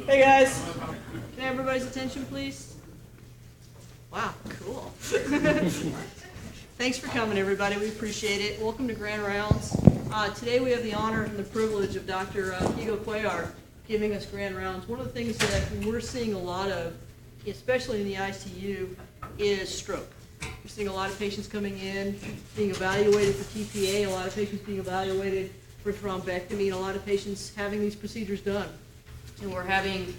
Hey guys, can I have everybody's attention, please? Wow, cool. Thanks for coming, everybody. We appreciate it. Welcome to Grand Rounds. Today we have the honor and the privilege of Dr. Hugo Cuellar giving us Grand Rounds. One of the things that we're seeing a lot of, especially in the ICU, is stroke. We're seeing a lot of patients coming in, being evaluated for TPA, a lot of patients being evaluated for thrombectomy, and a lot of patients having these procedures done. And we're having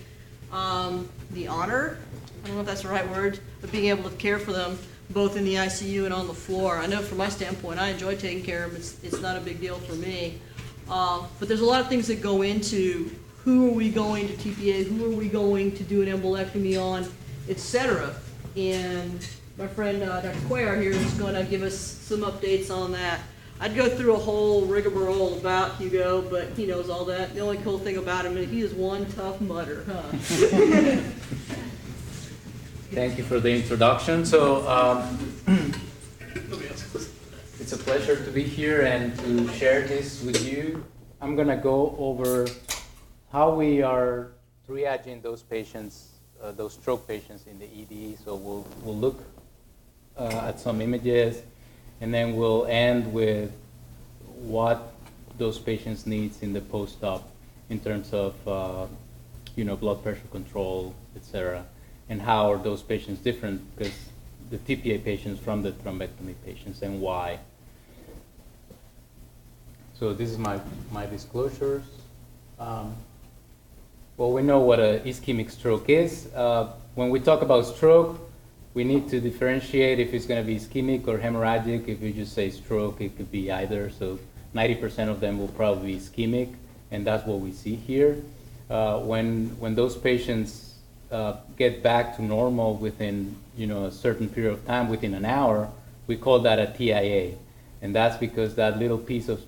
the honor, I don't know if that's the right word, of being able to care for them both in the ICU and on the floor. I know from my standpoint, I enjoy taking care of them. It's not a big deal for me. But there's a lot of things that go into who are we going to TPA, who are we going to do an embolectomy on, etc. And my friend Dr. Cuellar here is going to give us some updates on that. I'd go through a whole rigmarole about Hugo, but he knows all that. The only cool thing about him is he is one tough mutter, huh? Thank you for the introduction. So it's a pleasure to be here and to share this with you. I'm going to go over how we are triaging those patients, those stroke patients in the ED. So we'll look at some images, and then we'll end with what those patients need in the post-op in terms of blood pressure control, etc. And how are those patients different, because the TPA patients from the thrombectomy patients, and why. So this is my disclosures. Well, we know what an ischemic stroke is. When we talk about stroke, we need to differentiate if it's going to be ischemic or hemorrhagic. If you just say stroke, it could be either. So 90% of them will probably be ischemic, and that's what we see here. When those patients get back to normal within a certain period of time, within an hour, we call that a TIA, and that's because that little piece of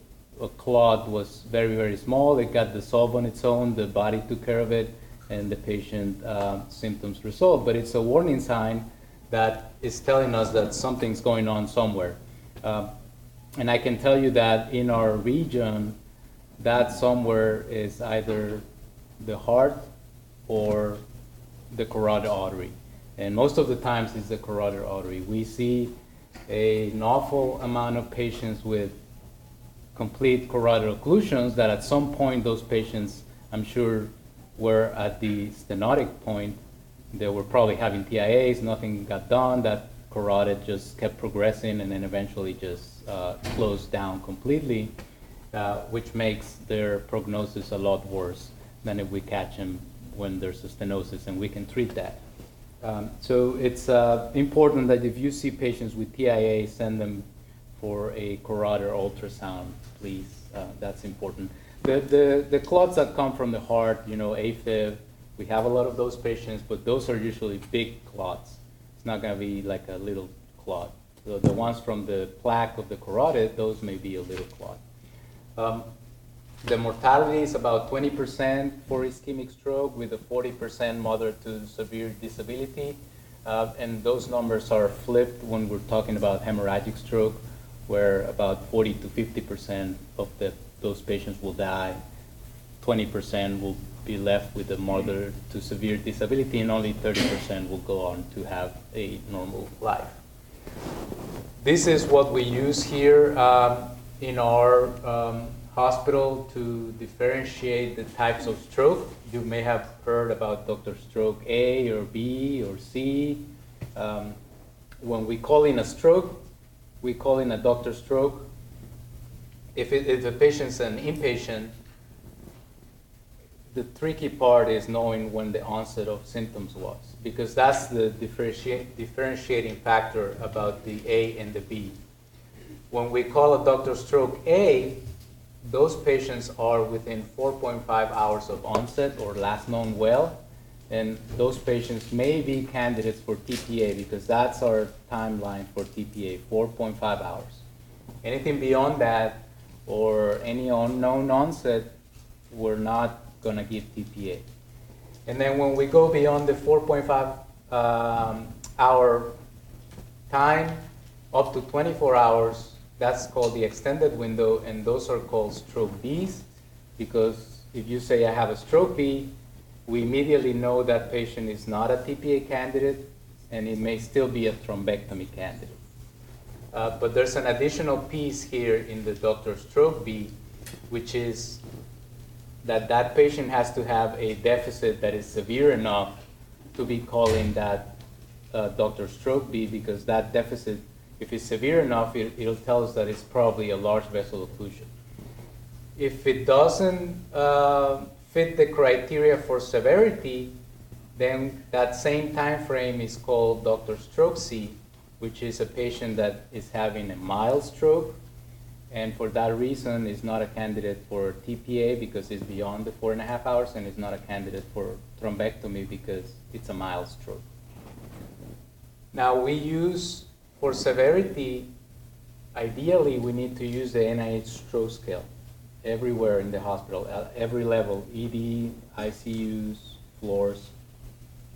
clot was very, very small. It got dissolved on its own. The body took care of it, and the patient symptoms resolved. But it's a warning sign that is telling us that something's going on somewhere. And I can tell you that in our region, that somewhere is either the heart or the carotid artery. And most of the times it's the carotid artery. We see an awful amount of patients with complete carotid occlusions that at some point those patients, I'm sure, were at the stenotic point. They were probably having TIAs, nothing got done, that carotid just kept progressing and then eventually just closed down completely, which makes their prognosis a lot worse than if we catch them when there's a stenosis and we can treat that. So it's important that if you see patients with TIA, send them for a carotid ultrasound, please. That's important. The clots that come from the heart, AFib, we have a lot of those patients, but those are usually big clots. It's not going to be like a little clot. So the ones from the plaque of the carotid, those may be a little clot. The mortality is about 20% for ischemic stroke, with a 40% moderate to severe disability. And those numbers are flipped when we're talking about hemorrhagic stroke, where about 40 to 50% of those patients will die. 20% will be left with a moderate to severe disability, and only 30% will go on to have a normal life. This is what we use here in our hospital to differentiate the types of stroke. You may have heard about Dr. Stroke A or B or C. When we call in a stroke, we call in a doctor stroke. If the patient's an inpatient, the tricky part is knowing when the onset of symptoms was, because that's the differentiating factor about the A and the B. When we call a doctor stroke A, those patients are within 4.5 hours of onset or last known well, and those patients may be candidates for TPA because that's our timeline for TPA, 4.5 hours. Anything beyond that or any unknown onset, we're not going to give TPA. And then when we go beyond the 4.5 hour time, up to 24 hours, that's called the extended window, and those are called stroke Bs, because if you say I have a stroke B, we immediately know that patient is not a TPA candidate, and it may still be a thrombectomy candidate. But there's an additional piece here in the Dr. Stroke B, which is that that patient has to have a deficit that is severe enough to be calling that Dr. Stroke B, because that deficit, if it's severe enough, it'll tell us that it's probably a large vessel occlusion. If it doesn't fit the criteria for severity, then that same time frame is called Dr. Stroke C, which is a patient that is having a mild stroke, and for that reason is not a candidate for TPA because it's beyond the 4.5 hours, and is not a candidate for thrombectomy because it's a mild stroke. Now we use, for severity, ideally we need to use the NIH stroke scale everywhere in the hospital, at every level, ED, ICUs, floors.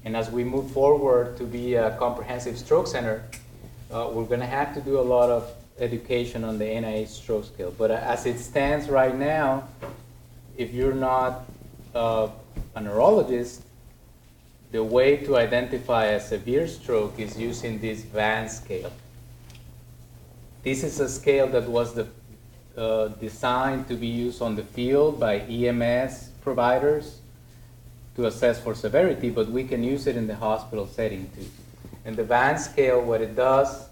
And as we move forward to be a comprehensive stroke center, we're going to have to do a lot of education on the NIH stroke scale. But as it stands right now, if you're not a neurologist, the way to identify a severe stroke is using this VAN scale. This is a scale that was designed to be used on the field by EMS providers to assess for severity, but we can use it in the hospital setting too. And the VAN scale, what it does,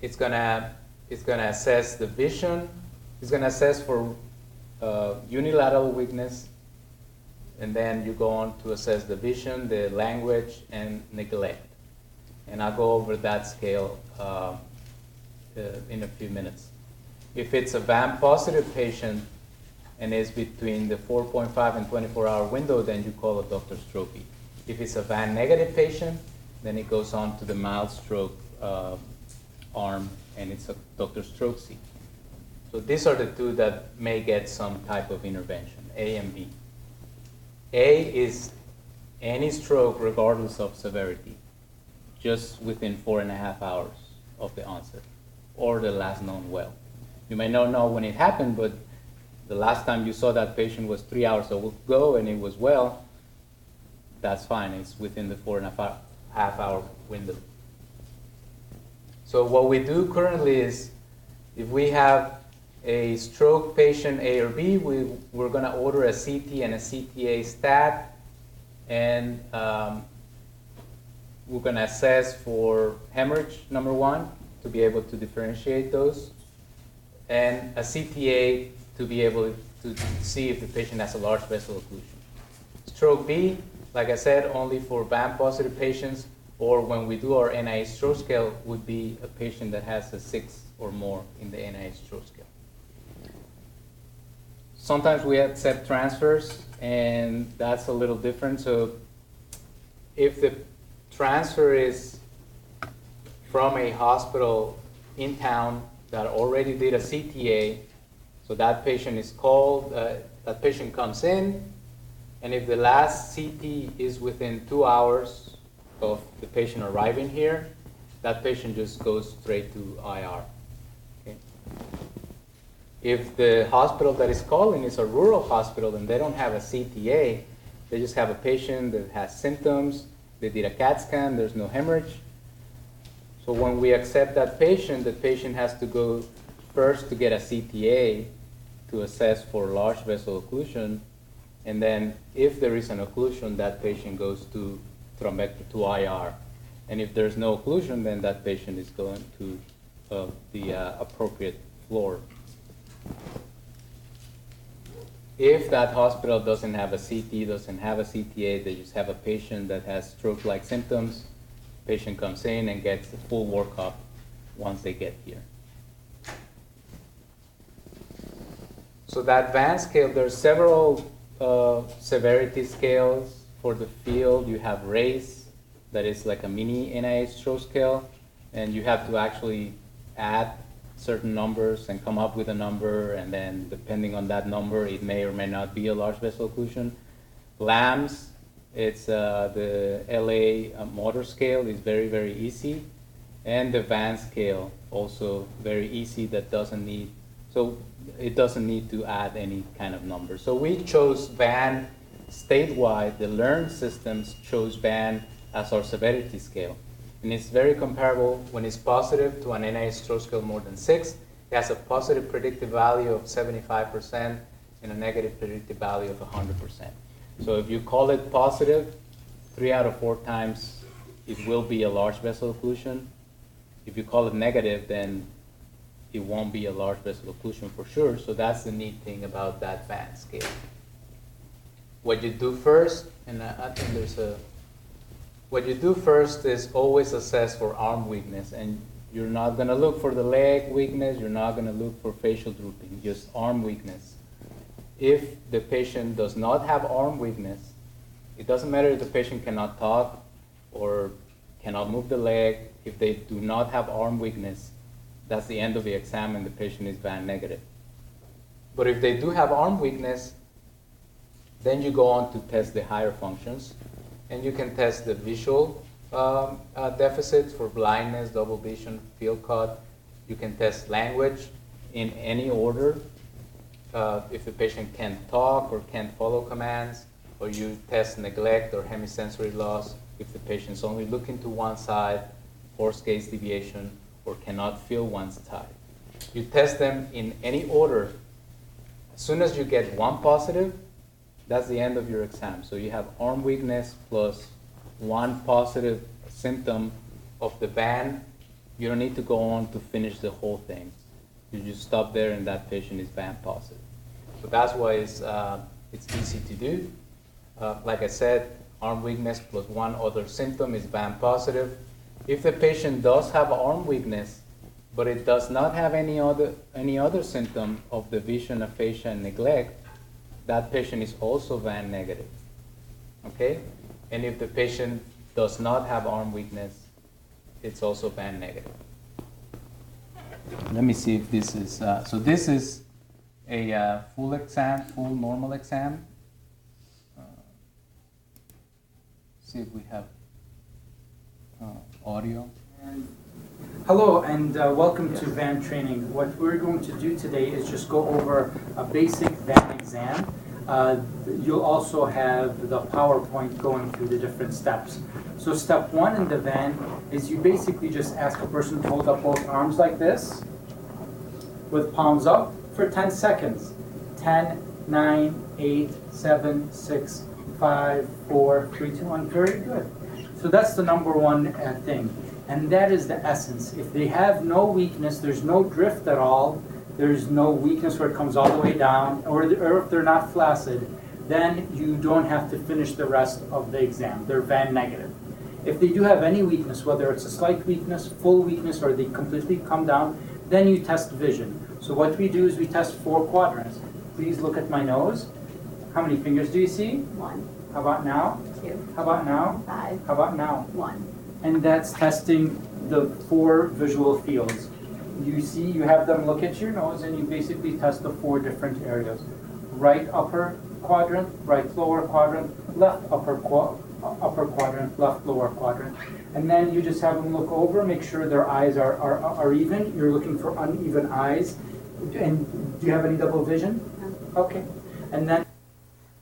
it's gonna assess the vision, it's gonna assess for unilateral weakness, and then you go on to assess the vision, the language, and neglect. And I'll go over that scale in a few minutes. If it's a VAN positive patient and is between the 4.5 and 24-hour window, then you call a Dr. Stroke B. If it's a VAN negative patient, then it goes on to the mild stroke arm, and it's a Dr. Stroke C. So these are the two that may get some type of intervention, A and B. A is any stroke regardless of severity, just within 4.5 hours of the onset, or the last known well. You may not know when it happened, but the last time you saw that patient was 3 hours ago and it was well, that's fine. It's within the 4.5 hour window. So what we do currently is, if we have a stroke patient A or B, we're going to order a CT and a CTA stat, and we're going to assess for hemorrhage, number one, to be able to differentiate those, and a CTA to be able to see if the patient has a large vessel occlusion. Stroke B, like I said, only for VAN positive patients, or when we do our NIH stroke scale, would be a patient that has a 6 or more in the NIH stroke scale. Sometimes we accept transfers, and that's a little different. So if the transfer is from a hospital in town that already did a CTA, so that patient is called, that patient comes in, and if the last CT is within 2 hours of the patient arriving here, that patient just goes straight to IR. Okay? If the hospital that is calling is a rural hospital and they don't have a CTA, they just have a patient that has symptoms, they did a CAT scan, there's no hemorrhage. So when we accept that patient, the patient has to go first to get a CTA to assess for large vessel occlusion, and then if there is an occlusion, that patient goes to thrombectomy, to IR. And if there's no occlusion, then that patient is going to the appropriate floor. If that hospital doesn't have a CT, doesn't have a CTA, they just have a patient that has stroke-like symptoms, patient comes in and gets the full workup once they get here. So that VAN scale, there's several severity scales for the field. You have RACE, that is like a mini NIH stroke scale, and you have to actually add certain numbers and come up with a number, and then depending on that number, it may or may not be a large vessel occlusion. LAMS, it's the LA motor scale is very, very easy, and the VAN scale also very easy, that doesn't need, so it doesn't need to add any kind of number. So we chose VAN statewide, the LEARN systems chose band as our severity scale. And it's very comparable when it's positive to an NIH stroke scale more than 6. It has a positive predictive value of 75% and a negative predictive value of 100%. So if you call it positive, 3 out of 4 times it will be a large vessel occlusion. If you call it negative, then it won't be a large vessel occlusion for sure. So that's the neat thing about that band scale. What you do first, and I think what you do first is always assess for arm weakness, and you're not going to look for the leg weakness, you're not going to look for facial drooping, just arm weakness. If the patient does not have arm weakness, it doesn't matter if the patient cannot talk or cannot move the leg. If they do not have arm weakness, that's the end of the exam and the patient is band negative. But if they do have arm weakness, then you go on to test the higher functions, and you can test the visual deficits for blindness, double vision, field cut. You can test language in any order. If the patient can't talk or can't follow commands, or you test neglect or hemisensory loss if the patient's only looking to one side, forced gaze deviation, or cannot feel one side. You test them in any order. As soon as you get one positive, that's the end of your exam. So you have arm weakness plus one positive symptom of the band. You don't need to go on to finish the whole thing. You just stop there and that patient is band positive. So that's why it's easy to do. Like I said, arm weakness plus one other symptom is band positive. If the patient does have arm weakness, but it does not have any other symptom of the vision, aphasia, and neglect, that patient is also band negative. Okay? And if the patient does not have arm weakness, it's also band negative. Let me see if this is, so this is a full exam, full normal exam. See if we have audio. Hello and welcome to VAN training. What we're going to do today is just go over a basic VAN exam. You'll also have the PowerPoint going through the different steps. So step 1 in the VAN is you basically just ask a person to hold up both arms like this with palms up for 10 seconds. 10, 9, 8, 7, 6, 5, 4, 3, 2, 1. Very good. So that's the number one thing. And that is the essence. If they have no weakness, there's no drift at all, there's no weakness where it comes all the way down, or if they're not flaccid, then you don't have to finish the rest of the exam. They're VAN negative. If they do have any weakness, whether it's a slight weakness, full weakness, or they completely come down, then you test vision. So what we do is we test 4 quadrants. Please look at my nose. How many fingers do you see? 1. How about now? 2. How about now? 5. How about now? 1. And that's testing the 4 visual fields. You see, you have them look at your nose and you basically test the 4 different areas. Right upper quadrant, right lower quadrant, left upper quadrant, left lower quadrant. And then you just have them look over, make sure their eyes are even. You're looking for uneven eyes. And do you have any double vision? No. Okay. And then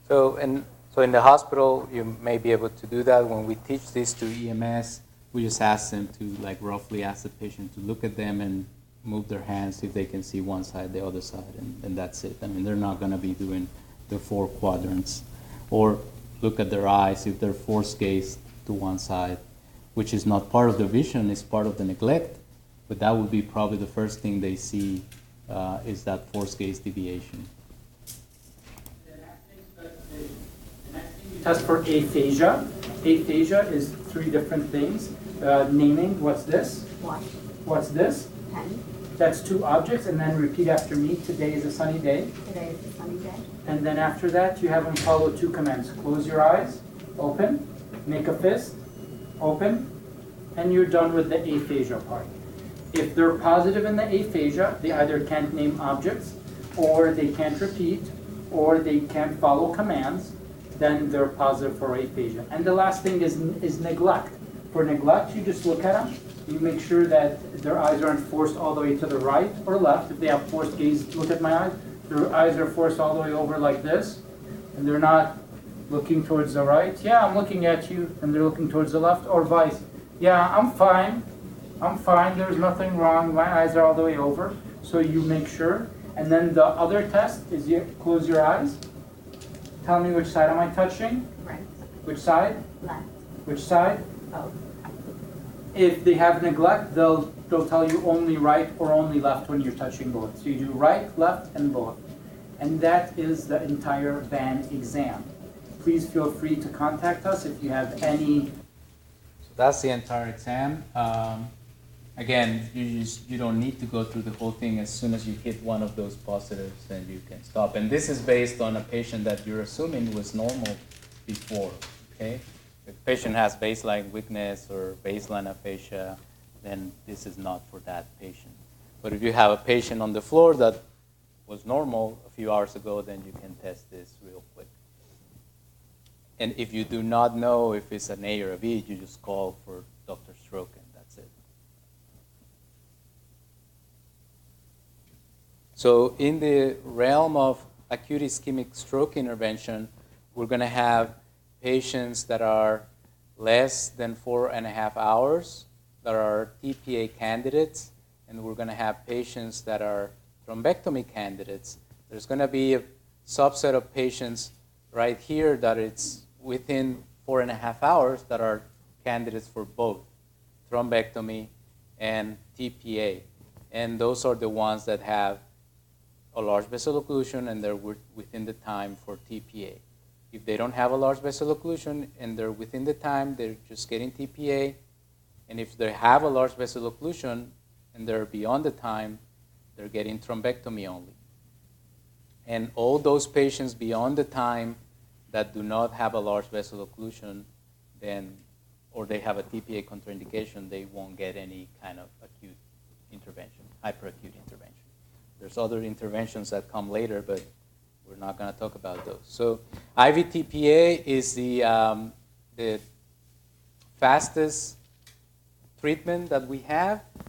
So in the hospital, you may be able to do that. When we teach this to EMS, we just ask them to roughly ask the patient to look at them and move their hands if they can see one side, the other side, and that's it. I mean, they're not going to be doing the 4 quadrants. Or look at their eyes if they're forced gaze to one side, which is not part of the vision, it's part of the neglect, but that would be probably the first thing they see is that forced gaze deviation. test for aphasia. Aphasia is 3 different things. Naming, what's this? 1. What's this? 10. That's 2 objects, and then repeat after me. Today is a sunny day. Today is a sunny day. And then after that, you have them follow 2 commands. Close your eyes, open, make a fist, open, and you're done with the aphasia part. If they're positive in the aphasia, they either can't name objects, or they can't repeat, or they can't follow commands, then they're positive for aphasia. And the last thing is neglect. For neglect, you just look at them, you make sure that their eyes aren't forced all the way to the right or left. If they have forced gaze, look at my eyes, their eyes are forced all the way over like this, and they're not Looking towards the right. Yeah, I'm looking at you, and they're looking towards the left, or vice. Yeah, I'm fine. I'm fine. There's nothing wrong. My eyes are all the way over. So you make sure. And then the other test is you close your eyes. Tell me which side am I touching? Right. Which side? Left. Which side? Both. If they have neglect, they'll tell you only right or only left when you're touching both. So you do right, left, and both. And that is the entire VAN exam. Please feel free to contact us if you have any. So that's the entire exam. Again, you don't need to go through the whole thing. As soon as you hit one of those positives, then you can stop. And this is based on a patient that you're assuming was normal before, okay? If the patient has baseline weakness or baseline aphasia, then this is not for that patient. But if you have a patient on the floor that was normal a few hours ago, then you can test this real quick. And if you do not know if it's an A or a B, you just call for Dr. Stroke and that's it. So in the realm of acute ischemic stroke intervention, we're going to have patients that are less than 4.5 hours that are TPA candidates, and we're going to have patients that are thrombectomy candidates. There's going to be a subset of patients right here that it's within 4.5 hours that are candidates for both thrombectomy and TPA. And those are the ones that have a large vessel occlusion and they're within the time for TPA. If they don't have a large vessel occlusion and they're within the time, they're just getting TPA. And if they have a large vessel occlusion and they're beyond the time, they're getting thrombectomy only. And all those patients beyond the time that do not have a large vessel occlusion, then, or they have a TPA contraindication, they won't get any kind of acute intervention, hyperacute intervention. There's other interventions that come later, but we're not going to talk about those. So IV TPA is the fastest treatment that we have. It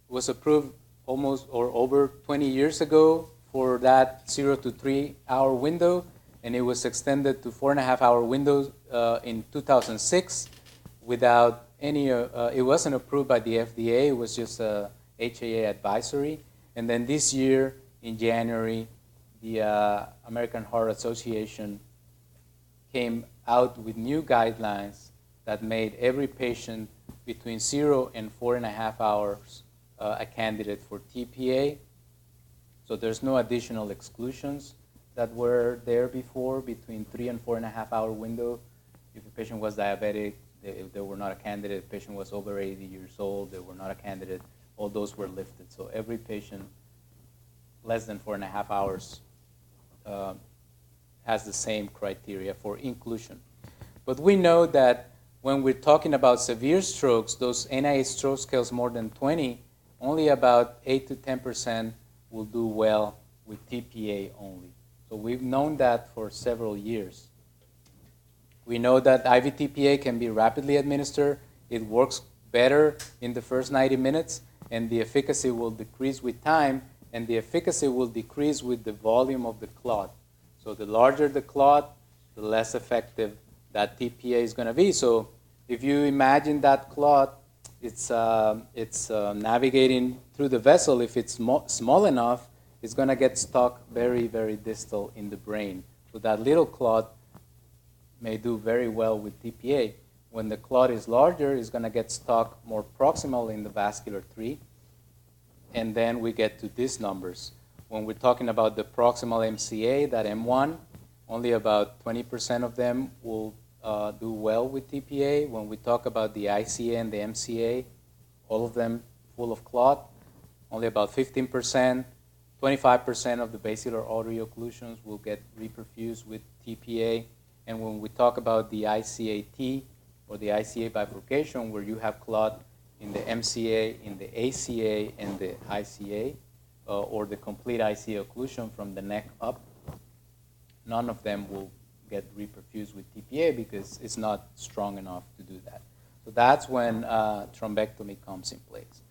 was approved almost or over 20 years ago for that 0 to 3 hour window, and it was extended to 4.5 hour windows in 2006 without any, it wasn't approved by the FDA, it was just a HAA advisory. And then this year, in January, the American Heart Association came out with new guidelines that made every patient between 0 and 4.5 hours a candidate for TPA. So there's no additional exclusions that were there before between 3 and 4.5 hour window. If a patient was diabetic, they were not a candidate. If a patient was over 80 years old, they were not a candidate. All those were lifted. So every patient less than 4.5 hours has the same criteria for inclusion. But we know that when we're talking about severe strokes, those NIH stroke scales more than 20, only about 8 to 10% will do well with TPA only. So we've known that for several years. We know that IV TPA can be rapidly administered. It works better in the first 90 minutes, and the efficacy will decrease with time, and the efficacy will decrease with the volume of the clot. So the larger the clot, the less effective that TPA is going to be. So if you imagine that clot, it's navigating through the vessel. If it's small enough, it's going to get stuck very, very distal in the brain. So that little clot may do very well with TPA. When the clot is larger, it's going to get stuck more proximal in the vascular tree. And then we get to these numbers. When we're talking about the proximal MCA, that M1, only about 20% of them will do well with TPA. When we talk about the ICA and the MCA, all of them full of clot, only about 15%. 25% of the basilar artery occlusions will get reperfused with TPA. And when we talk about the ICA-T or the ICA bifurcation, where you have clot in the MCA, in the ACA, and the ICA, or the complete ICA occlusion from the neck up, none of them will get reperfused with TPA because it's not strong enough to do that. So that's when thrombectomy comes in place.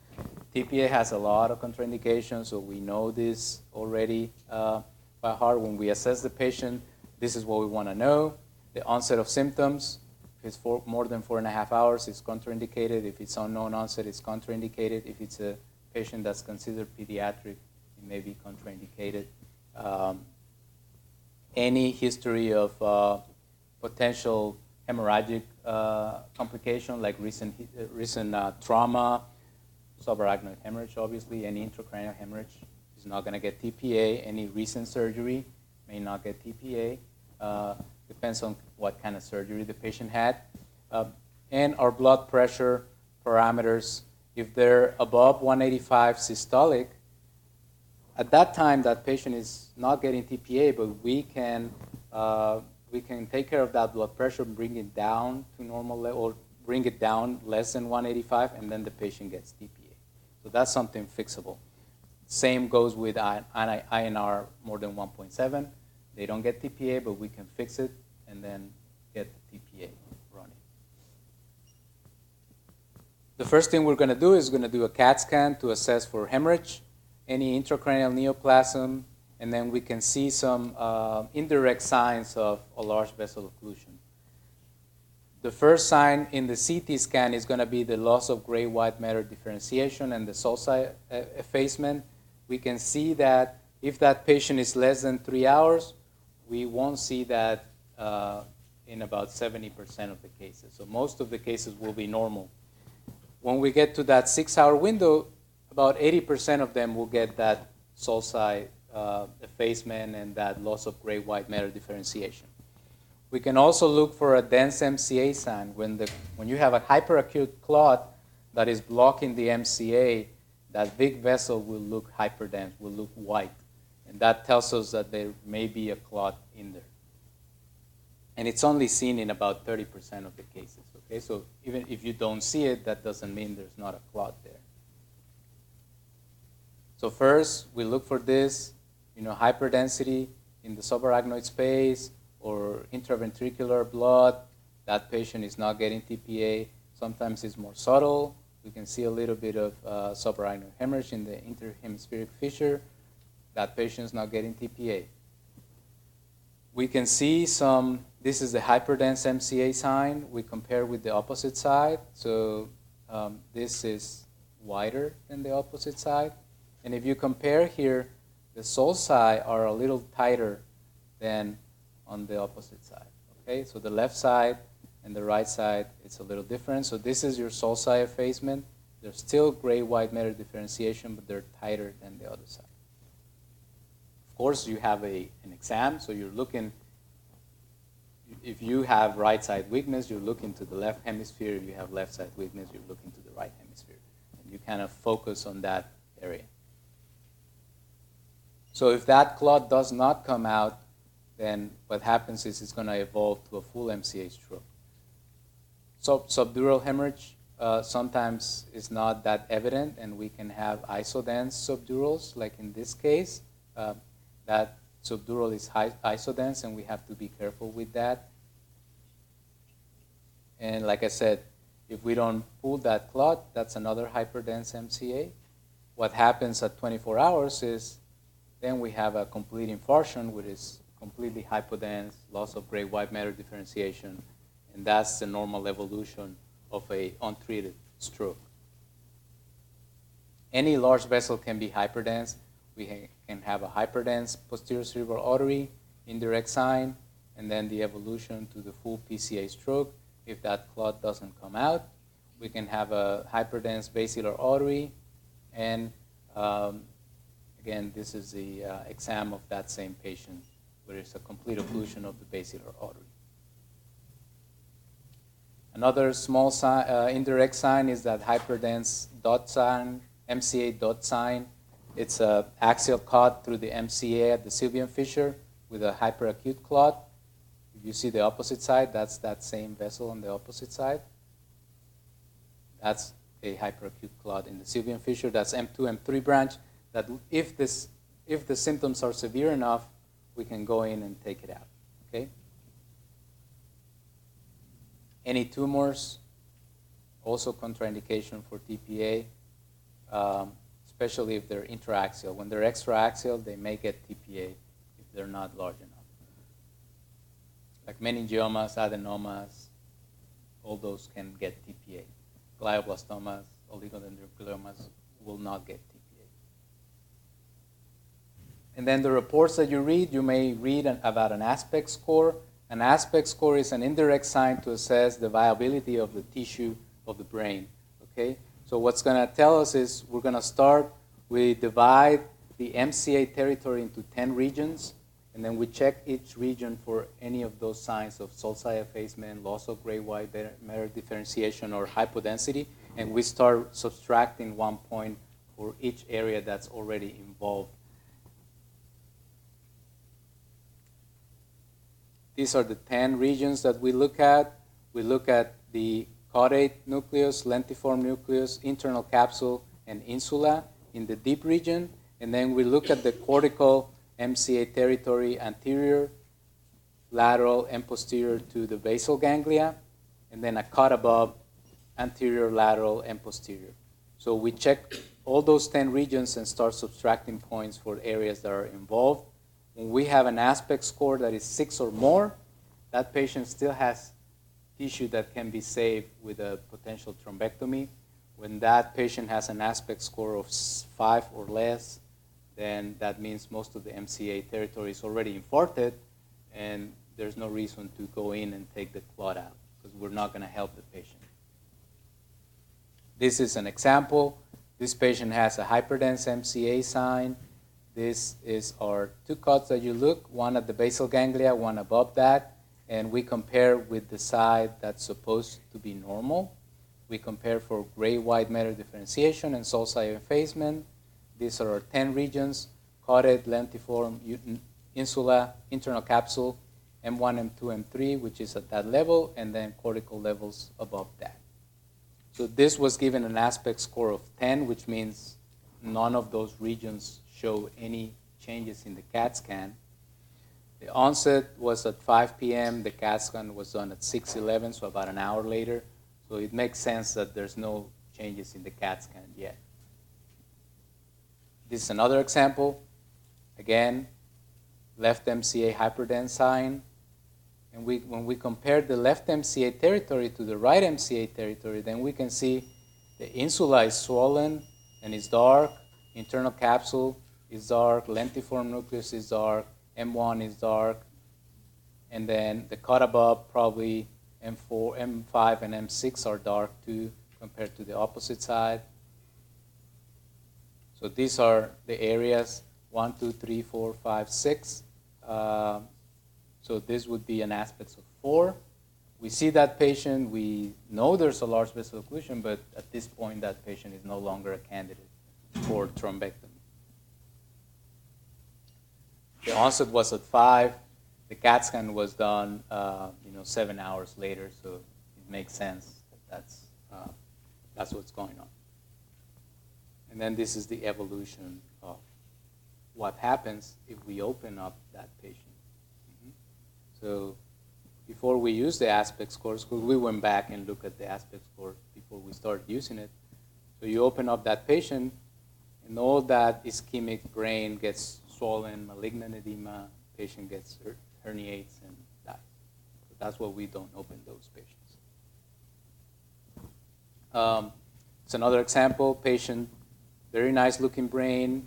TPA has a lot of contraindications, so we know this already by heart. When we assess the patient, this is what we want to know. The onset of symptoms, if it's for more than 4.5 hours, it's contraindicated. If it's unknown onset, it's contraindicated. If it's a patient that's considered pediatric, it may be contraindicated. Any history of potential hemorrhagic complication, like recent trauma, subarachnoid hemorrhage, obviously, any intracranial hemorrhage is not going to get TPA. Any recent surgery may not get TPA. Depends on what kind of surgery the patient had. And our blood pressure parameters, if they're above 185 systolic, at that time that patient is not getting TPA, but we can take care of that blood pressure, bring it down to normal level, or bring it down less than 185, and then the patient gets TPA. So that's something fixable. Same goes with INR more than 1.7. They don't get TPA, but we can fix it and then get the TPA running. The first thing we're going to do is going to do a CAT scan to assess for hemorrhage, any intracranial neoplasm, and then we can see some indirect signs of a large vessel occlusion. The first sign in the CT scan is going to be the loss of gray-white matter differentiation and the sulci effacement. We can see that if that patient is less than 3 hours, we won't see that in about 70% of the cases. So most of the cases will be normal. When we get to that 6-hour window, about 80% of them will get that sulci effacement and that loss of gray-white matter differentiation. We can also look for a dense MCA sign. When you have a hyperacute clot that is blocking the MCA, that big vessel will look hyperdense, will look white. And that tells us that there may be a clot in there. And it's only seen in about 30% of the cases. Okay? So even if you don't see it, that doesn't mean there's not a clot there. So first, we look for this, hyperdensity in the subarachnoid space or intraventricular blood. That patient is not getting TPA. Sometimes it's more subtle. We can see a little bit of subarachnoid hemorrhage in the interhemispheric fissure. That patient is not getting TPA. We can see this is the hyperdense MCA sign. We compare with the opposite side. So this is wider than the opposite side. And if you compare here, the sulci are a little tighter than on the opposite side. Okay, so the left side and the right side, it's a little different. So this is your sulci effacement. There's still gray-white matter differentiation, but they're tighter than the other side. Of course, you have an exam, so you're looking, if you have right side weakness, you're looking to the left hemisphere. If you have left side weakness, you're looking to the right hemisphere. And you kind of focus on that area. So if that clot does not come out, then what happens is it's going to evolve to a full MCA stroke. So subdural hemorrhage sometimes is not that evident, and we can have isodense subdurals, like in this case. That subdural is isodense, and we have to be careful with that. And like I said, if we don't pull that clot, that's another hyperdense MCA. What happens at 24 hours is then we have a complete infarction, which is completely hypodense, loss of gray-white matter differentiation, and that's the normal evolution of a untreated stroke. Any large vessel can be hyperdense. We can have a hyperdense posterior cerebral artery, indirect sign, and then the evolution to the full PCA stroke. If that clot doesn't come out, we can have a hyperdense basilar artery, and again, this is the exam of that same patient, where it's a complete occlusion of the basilar artery. Another small indirect sign is that hyperdense dot sign, MCA dot sign. It's an axial cut through the MCA at the sylvian fissure with a hyperacute clot. If you see the opposite side, that's that same vessel on the opposite side. That's a hyperacute clot in the sylvian fissure. That's M2, M3 branch. That if the symptoms are severe enough, we can go in and take it out. Okay. Any tumors, also contraindication for TPA. Especially if they're intraaxial. When they're extraaxial, they may get TPA if they're not large enough. like meningiomas, adenomas, all those can get TPA. Glioblastomas, oligodendrogliomas will not get TPA. And then the reports that you read, you may read about an aspect score. An aspect score is an indirect sign to assess the viability of the tissue of the brain. Okay? So what's going to tell us is we're going to start, we divide the MCA territory into 10 regions, and then we check each region for any of those signs of sulci effacement, loss of gray-white matter differentiation, or hypodensity, and we start subtracting 1 point for each area that's already involved. These are the 10 regions that we look at. We look at the caudate nucleus, lentiform nucleus, internal capsule, and insula in the deep region. And then we look at the cortical MCA territory, anterior, lateral, and posterior to the basal ganglia, and then a cut above, anterior, lateral, and posterior. So we check all those 10 regions and start subtracting points for areas that are involved. When we have an aspect score that is 6 or more, that patient still has tissue that can be saved with a potential thrombectomy. When that patient has an aspect score of 5 or less, then that means most of the MCA territory is already infarcted, and there's no reason to go in and take the clot out, because we're not going to help the patient. This is an example. This patient has a hyperdense MCA sign. This is our 2 cuts that you look, one at the basal ganglia, one above that, and we compare with the side that's supposed to be normal. We compare for gray-white matter differentiation and sulci effacement. These are our 10 regions: caudate, lentiform, insula, internal capsule, M1, M2, M3, which is at that level, and then cortical levels above that. So this was given an aspect score of 10, which means none of those regions show any changes in the CAT scan. The onset was at 5 p.m. The CAT scan was done at 6:11, so about an hour later. So it makes sense that there's no changes in the CAT scan yet. This is another example. Again, left MCA hyperdense sign. And when we compare the left MCA territory to the right MCA territory, then we can see the insula is swollen and is dark. Internal capsule is dark. Lentiform nucleus is dark. M1 is dark. And then the cut above, probably M4, M5, and M6 are dark too, compared to the opposite side. So these are the areas 1, 2, 3, 4, 5, 6. So this would be an aspect of 4. We see that patient, we know there's a large vessel occlusion, but at this point that patient is no longer a candidate for thrombectomy. The onset was at 5. The CAT scan was done 7 hours later, so it makes sense that that's what's going on. And then this is the evolution of what happens if we open up that patient. So before we use the aspect scores, we went back and looked at the aspect score before we started using it. So you open up that patient, and all that ischemic brain gets swollen, malignant edema, patient gets herniates and dies. So that's why we don't open those patients. It's another example, patient, very nice looking brain,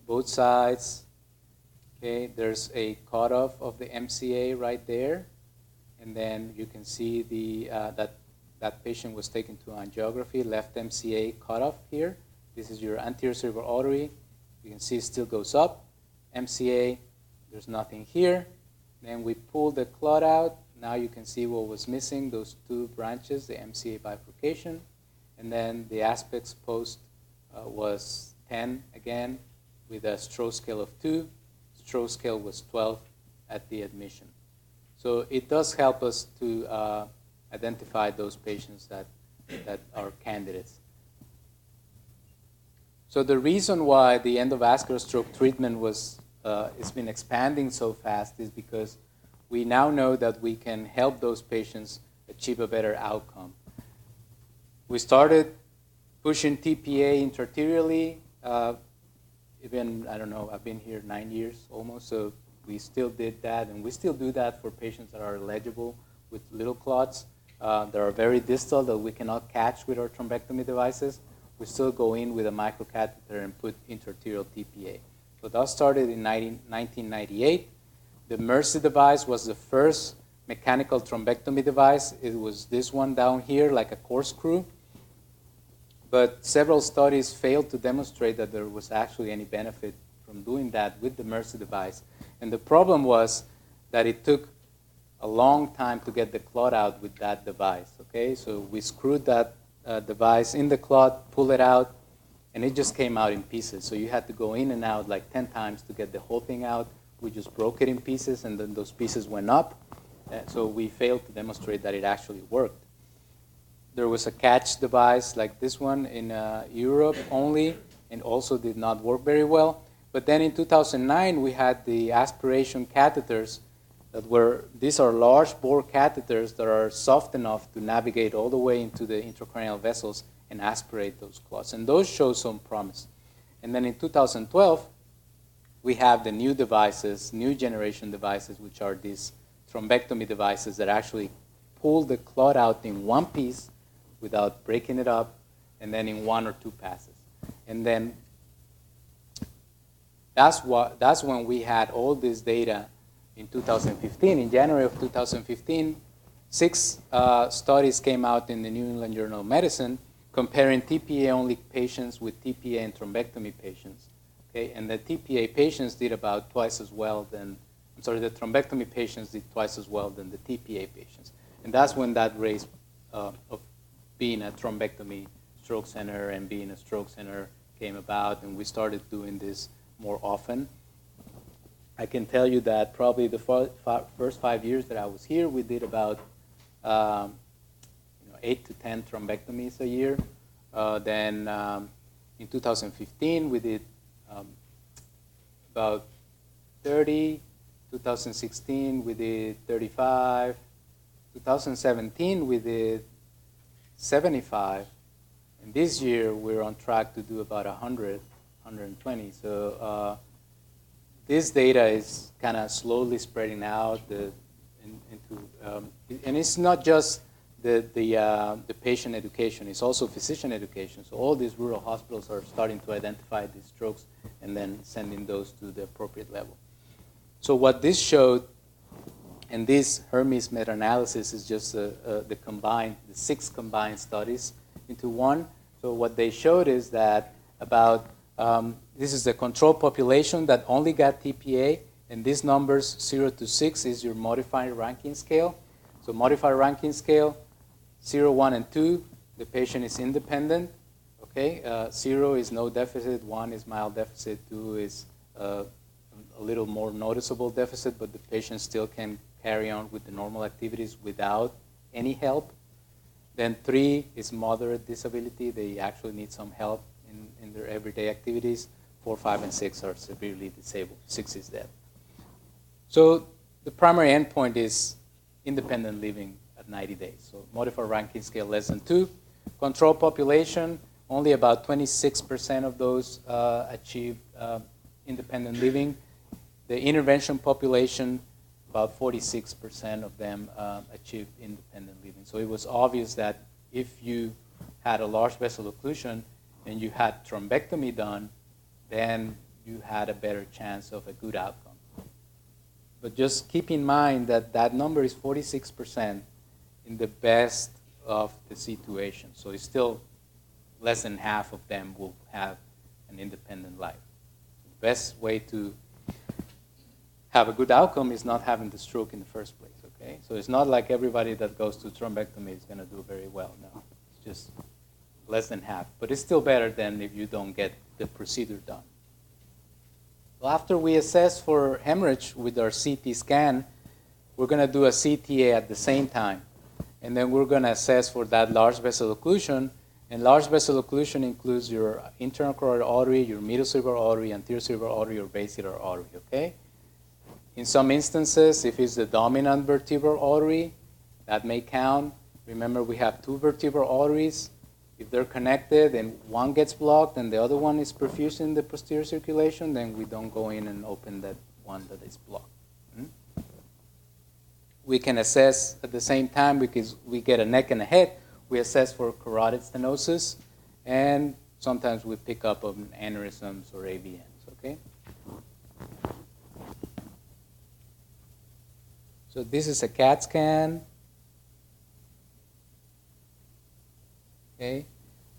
both sides. Okay, there's a cutoff of the MCA right there, and then you can see that patient was taken to angiography, left MCA cutoff here. This is your anterior cerebral artery. You can see it still goes up. MCA, there's nothing here. Then we pull the clot out. Now you can see what was missing, those 2 branches, the MCA bifurcation. And then the aspects post was 10 again with a Stroh scale of 2. Stroh scale was 12 at the admission. So it does help us to identify those patients that are candidates. So the reason why the endovascular stroke treatment it's been expanding so fast is because we now know that we can help those patients achieve a better outcome. We started pushing TPA intraarterially. I've been here 9 years almost, so we still did that, and we still do that for patients that are eligible with little clots that are very distal that we cannot catch with our thrombectomy devices. We still go in with a microcatheter and put intraarterial TPA. So that started in 1998. The Mercy device was the first mechanical thrombectomy device. It was this one down here, like a corkscrew. But several studies failed to demonstrate that there was actually any benefit from doing that with the Mercy device. And the problem was that it took a long time to get the clot out with that device, okay? So we screwed that device in the clot, pull it out, and it just came out in pieces. So you had to go in and out like 10 times to get the whole thing out. We just broke it in pieces, and then those pieces went up. So we failed to demonstrate that it actually worked. There was a catch device like this one in Europe only, and also did not work very well. But then in 2009, we had the aspiration catheters that were, these are large bore catheters that are soft enough to navigate all the way into the intracranial vessels and aspirate those clots. And those show some promise. And then in 2012, we have the new devices, new generation devices, which are these thrombectomy devices that actually pull the clot out in one piece without breaking it up, and then in 1 or 2 passes. And then that's when we had all this data in 2015. In January of 2015, 6 studies came out in the New England Journal of Medicine comparing TPA-only patients with TPA and thrombectomy patients. Okay? And the TPA patients did about twice as well than, the thrombectomy patients did twice as well than the TPA patients. And that's when that race of being a thrombectomy stroke center and being a stroke center came about, and we started doing this more often. I can tell you that probably the first 5 years that I was here, we did about 8 to 10 thrombectomies a year. Then in 2015, we did about 30. 2016, we did 35. 2017, we did 75. And this year, we're on track to do about 100, 120. So this data is kind of slowly spreading out and it's not just the patient education, it's also physician education. So all these rural hospitals are starting to identify these strokes and then sending those to the appropriate level. So what this showed, and this HERMES meta-analysis is just the 6 combined studies into one. So what they showed is that about, this is the control population that only got TPA, and these numbers 0 to 6 is your modified ranking scale. So modified ranking scale, 0, 1, and 2, the patient is independent. Okay, 0 is no deficit, 1 is mild deficit, 2 is a little more noticeable deficit, but the patient still can carry on with the normal activities without any help. Then 3 is moderate disability. They actually need some help in their everyday activities. 4, 5, and 6 are severely disabled. 6 is dead. So the primary endpoint is independent living at 90 days. So modified ranking scale less than 2. Control population, only about 26% of those achieved independent living. The intervention population, about 46% of them achieved independent living. So it was obvious that if you had a large vessel occlusion and you had thrombectomy done, then you had a better chance of a good outcome. But just keep in mind that that number is 46% in the best of the situation. So it's still less than half of them will have an independent life. The best way to have a good outcome is not having the stroke in the first place, okay? So it's not like everybody that goes to thrombectomy is going to do very well, no. It's just less than half. But it's still better than if you don't get the procedure done. Well, after we assess for hemorrhage with our CT scan, we're going to do a CTA at the same time. And then we're going to assess for that large vessel occlusion. And large vessel occlusion includes your internal carotid artery, your middle cerebral artery, anterior cerebral artery, or basilar artery, okay? In some instances, if it's the dominant vertebral artery, that may count. Remember, we have 2 vertebral arteries. If they're connected and one gets blocked and the other one is perfusing the posterior circulation, then we don't go in and open that one that is blocked. we can assess at the same time because we get a neck and a head. We assess for carotid stenosis, and sometimes we pick up on aneurysms or AVMs, okay? So this is a CAT scan. Okay,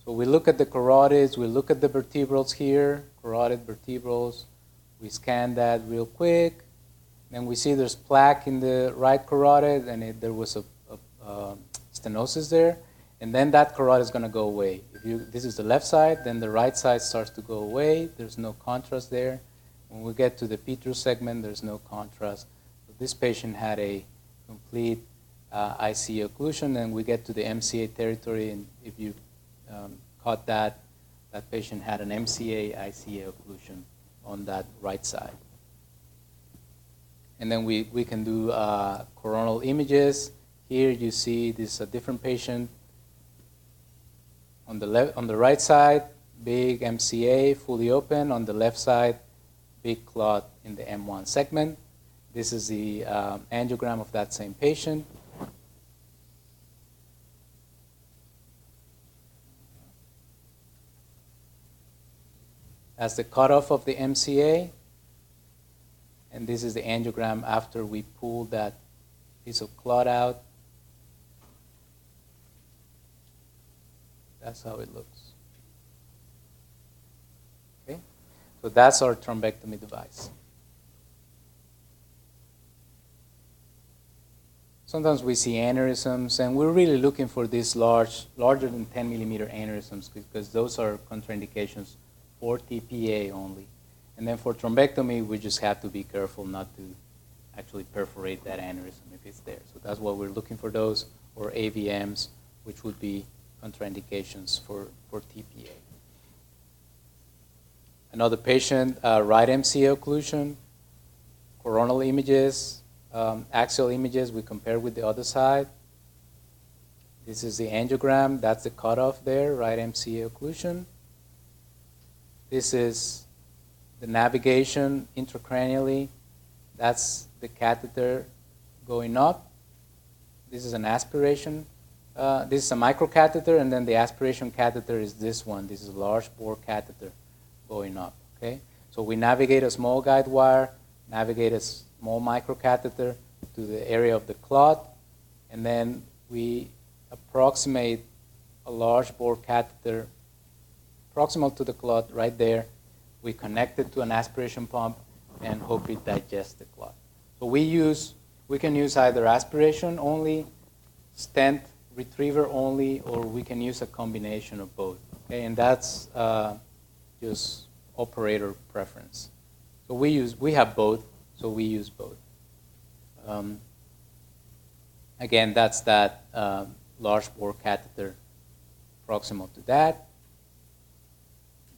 so we look at the carotids, we look at the vertebrals here, carotid vertebrals. We scan that real quick. Then we see there's plaque in the right carotid, and there was a stenosis there. And then that carotid is going to go away. This is the left side, then the right side starts to go away. There's no contrast there. When we get to the Petrus segment, there's no contrast. So this patient had a complete ICA occlusion, and we get to the MCA territory, and if you caught that, that patient had an MCA ICA occlusion on that right side. And then we can do coronal images. Here you see this is a different patient. On the right side, big MCA, fully open. On the left side, big clot in the M1 segment. This is the angiogram of that same patient. That's the cutoff of the MCA. And this is the angiogram after we pull that piece of clot out. That's how it looks. Okay? So that's our thrombectomy device. Sometimes we see aneurysms, and we're really looking for these larger than 10 millimeter aneurysms, because those are contraindications for TPA only. And then for thrombectomy, we just have to be careful not to actually perforate that aneurysm if it's there. So that's why we're looking for those, or AVMs, which would be contraindications for TPA. Another patient, right MCA occlusion, coronal images, axial images, we compare with the other side. This is the angiogram, that's the cutoff there, right MCA occlusion. This is the navigation intracranially. That's the catheter going up. This is an aspiration. This is a microcatheter, and then the aspiration catheter is this one. This is a large bore catheter going up. Okay? So we navigate a small guide wire, navigate a small microcatheter to the area of the clot, and then we approximate a large bore catheter proximal to the clot right there. We connect it to an aspiration pump and hope it digests the clot. So we can use either aspiration only, stent retriever only, or we can use a combination of both. Okay, and that's just operator preference. So we have both, so we use both. Again, that's that large bore catheter proximal to that.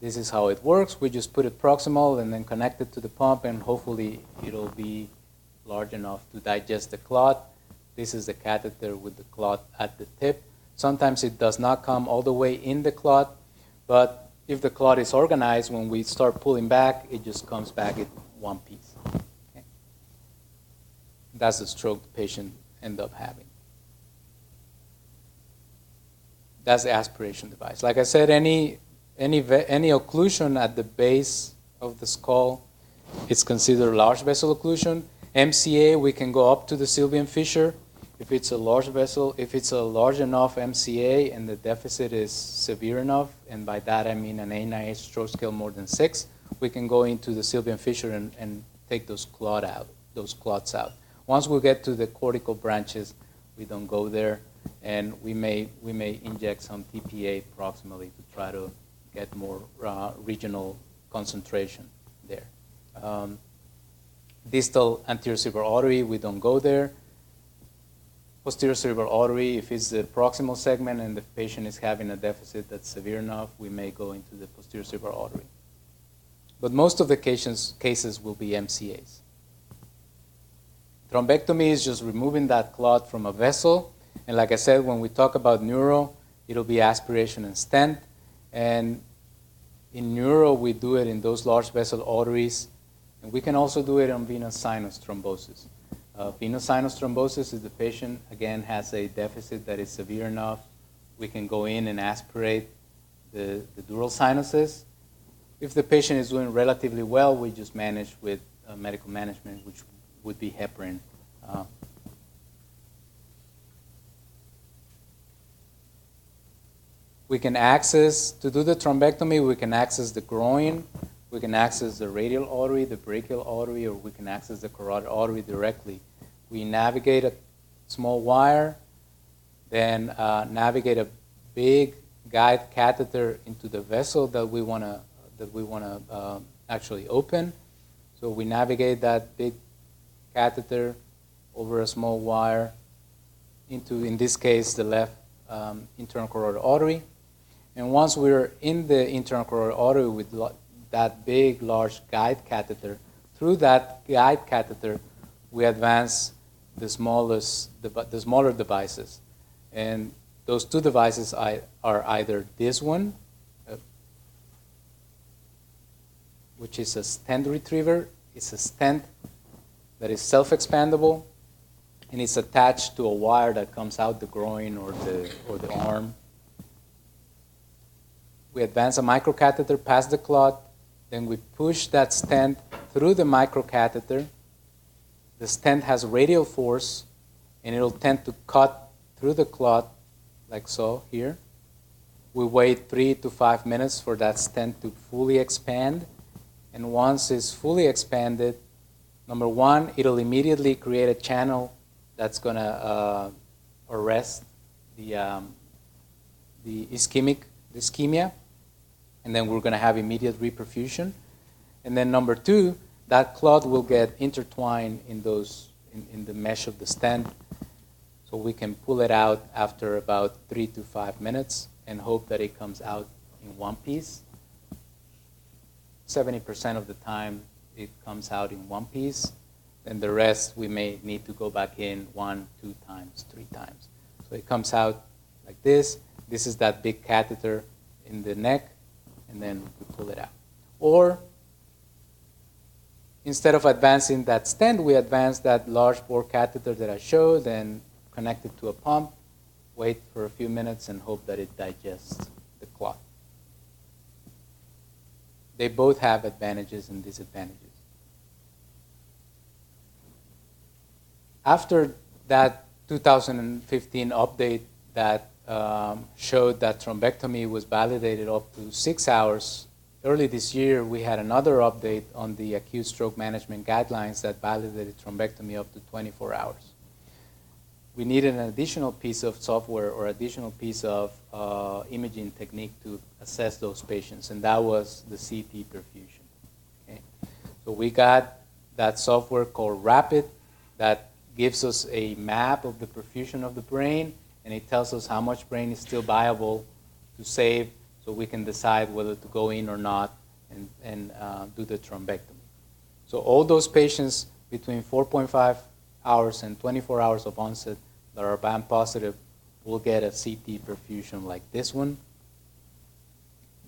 This is how it works. We just put it proximal and then connect it to the pump, and hopefully it'll be large enough to digest the clot. This is the catheter with the clot at the tip. Sometimes it does not come all the way in the clot, but if the clot is organized, when we start pulling back, it just comes back in one piece. Okay? That's the stroke the patient ended up having. That's the aspiration device. Like I said, any occlusion at the base of the skull is considered large vessel occlusion. MCA, we can go up to the Sylvian fissure. If it's a large vessel, if it's a large enough MCA and the deficit is severe enough, and by that I mean an A9H stroke scale more than 6, we can go into the Sylvian fissure and take those clots out. Once we get to the cortical branches, we don't go there, and we may inject some TPA proximally to try to get more regional concentration there. Distal anterior cerebral artery, we don't go there. Posterior cerebral artery, if it's the proximal segment and the patient is having a deficit that's severe enough, we may go into the posterior cerebral artery. But most of the cases will be MCAs. Thrombectomy is just removing that clot from a vessel. And like I said, when we talk about neuro, it'll be aspiration and stent. And in neuro, we do it in those large vessel arteries. And we can also do it on venous sinus thrombosis. Venous sinus thrombosis is the patient, again, has a deficit that is severe enough. We can go in and aspirate the dural sinuses. If the patient is doing relatively well, we just manage with medical management, which would be heparin. We can access, to do the thrombectomy, we can access the groin, we can access the radial artery, the brachial artery, or we can access the carotid artery directly. We navigate a small wire, then navigate a big guide catheter into the vessel that we want to actually open. So we navigate that big catheter over a small wire into, in this case, the left internal carotid artery. And once we're in the internal carotid artery with that big, large guide catheter, through that guide catheter, we advance the smaller devices. And those two devices are either this one, which is a stent retriever. It's a stent that is self-expandable, and it's attached to a wire that comes out the groin or the arm. We advance a microcatheter past the clot, then we push that stent through the microcatheter. The stent has radial force, and it'll tend to cut through the clot, like so here. We wait 3 to 5 minutes for that stent to fully expand, and once it's fully expanded, number one, it'll immediately create a channel that's going to arrest the ischemia, and then we're going to have immediate reperfusion. And then number two, that clot will get intertwined in the mesh of the stent, so we can pull it out after about 3 to 5 minutes and hope that it comes out in one piece. 70% of the time it comes out in one piece, and the rest we may need to go back in 1, 2 times, 3 times. So it comes out like this. This is that big catheter in the neck, and then we pull it out. Or instead of advancing that stent, we advance that large bore catheter that I showed, and connect it to a pump, wait for a few minutes, and hope that it digests the clot. They both have advantages and disadvantages. After that 2015 update that showed that thrombectomy was validated up to 6 hours, early this year we had another update on the acute stroke management guidelines that validated thrombectomy up to 24 hours. We needed an additional piece of software or additional piece of imaging technique to assess those patients, and that was the CT perfusion. Okay? So we got that software called RAPID that gives us a map of the perfusion of the brain, and it tells us how much brain is still viable to save, so we can decide whether to go in or not and do the thrombectomy. So all those patients between 4.5 hours and 24 hours of onset that are BAM positive will get a CT perfusion like this one.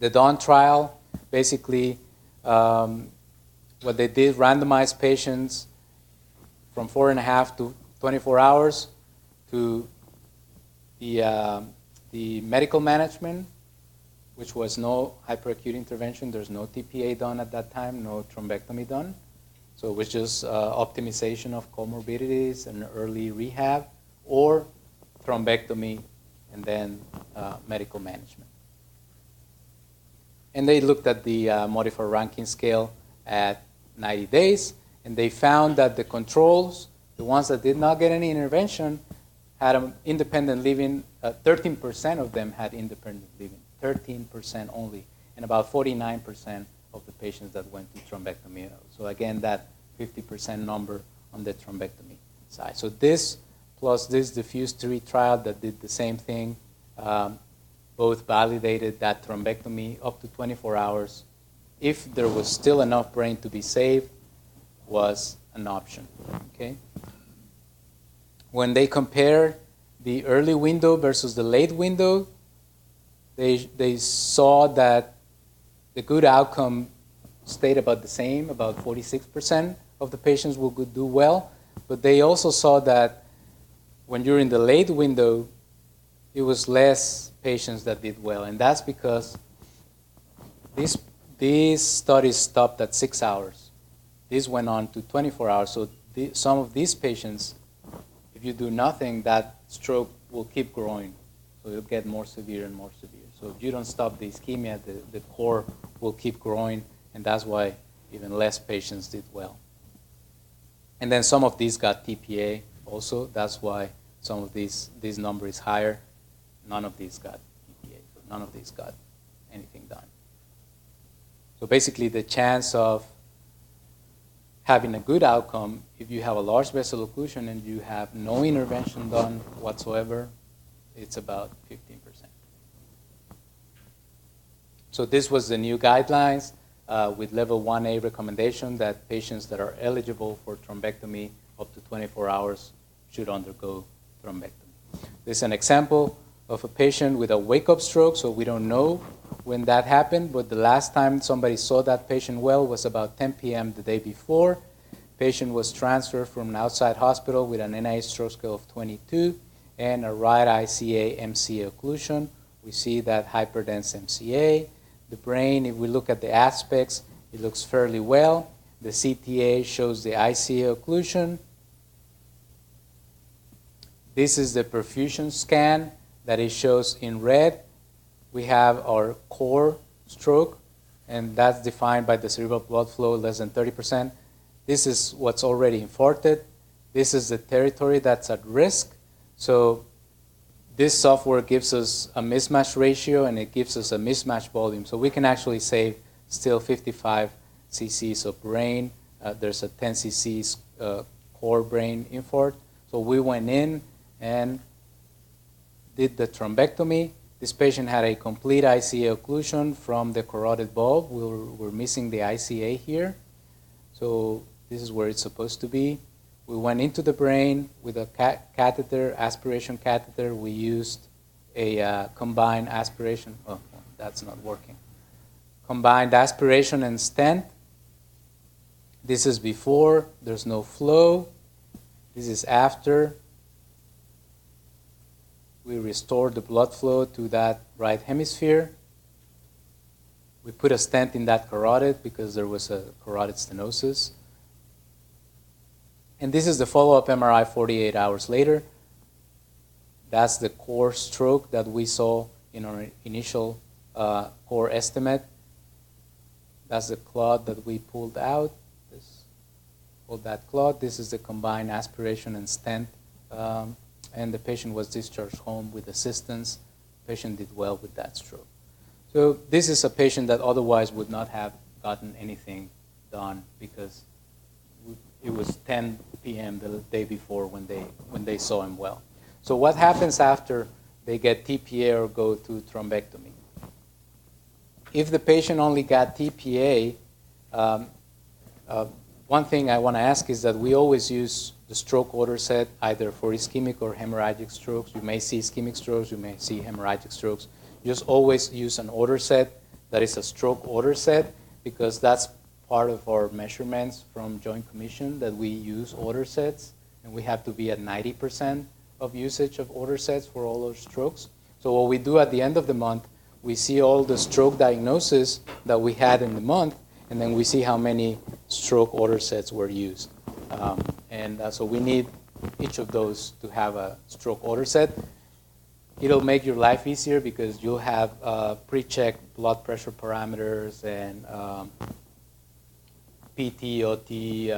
The Dawn trial, basically what they did, randomized patients from 4.5 to 24 hours to the medical management, which was no hyperacute intervention. There's no TPA done at that time, no thrombectomy done. So it was just optimization of comorbidities and early rehab, or thrombectomy and then medical management. And they looked at the modifier Rankin scale at 90 days, and they found that the controls, the ones that did not get any intervention, had an independent living. 13% of them had independent living, 13% only, and about 49% of the patients that went to thrombectomy. So again, that 50% number on the thrombectomy side. So this plus this diffuse 3 trial that did the same thing, both validated that thrombectomy up to 24 hours, if there was still enough brain to be saved, was an option. Okay. When they compared the early window versus the late window, they saw that the good outcome stayed about the same. About 46% of the patients will do well, but they also saw that when you're in the late window, it was less patients that did well. And that's because these studies stopped at 6 hours. This went on to 24 hours. So some of these patients, if you do nothing, that stroke will keep growing. So it'll get more severe and more severe. So if you don't stop the ischemia, the core will keep growing, and that's why even less patients did well. And then some of these got TPA also. That's why some of this number is higher. None of these got TPA. So none of these got anything done. So basically the chance of having a good outcome, if you have a large vessel occlusion and you have no intervention done whatsoever, it's about 15%. So this was the new guidelines with level 1A recommendation that patients that are eligible for thrombectomy up to 24 hours should undergo thrombectomy. This is an example of a patient with a wake-up stroke, so we don't know when that happened, but the last time somebody saw that patient well was about 10 p.m. the day before. Patient was transferred from an outside hospital with an NIH stroke scale of 22 and a right ICA MCA occlusion. We see that hyperdense MCA. The brain, if we look at the aspects, it looks fairly well. The CTA shows the ICA occlusion. This is the perfusion scan that it shows in red. We have our core stroke, and that's defined by the cerebral blood flow less than 30%. This is what's already infarcted. This is the territory that's at risk. So this software gives us a mismatch ratio, and it gives us a mismatch volume. So we can actually save still 55 cc's of brain. There's a 10 cc's core brain infarct. So we went in and did the thrombectomy. This patient had a complete ICA occlusion from the carotid bulb. We're missing the ICA here. So this is where it's supposed to be. We went into the brain with a catheter, aspiration catheter. We used a combined aspiration. Oh, that's not working. Combined aspiration and stent. This is before. There's no flow. This is after. We restored the blood flow to that right hemisphere. We put a stent in that carotid because there was a carotid stenosis. And this is the follow-up MRI 48 hours later. That's the core stroke that we saw in our initial core estimate. That's the clot that we pulled out. Pulled that clot. This is the combined aspiration and stent. And the patient was discharged home with assistance. The patient did well with that stroke. So this is a patient that otherwise would not have gotten anything done because it was 10 p.m. the day before when they saw him well. So what happens after they get TPA or go to thrombectomy? If the patient only got TPA, one thing I want to ask is that we always use the stroke order set either for ischemic or hemorrhagic strokes. You may see ischemic strokes, you may see hemorrhagic strokes. Just always use an order set that is a stroke order set because that's part of our measurements from Joint Commission that we use order sets, and we have to be at 90% of usage of order sets for all our strokes. So what we do at the end of the month, we see all the stroke diagnosis that we had in the month, and then we see how many stroke order sets were used. So we need each of those to have a stroke order set. It'll make your life easier because you'll have pre-checked blood pressure parameters and PT, OT,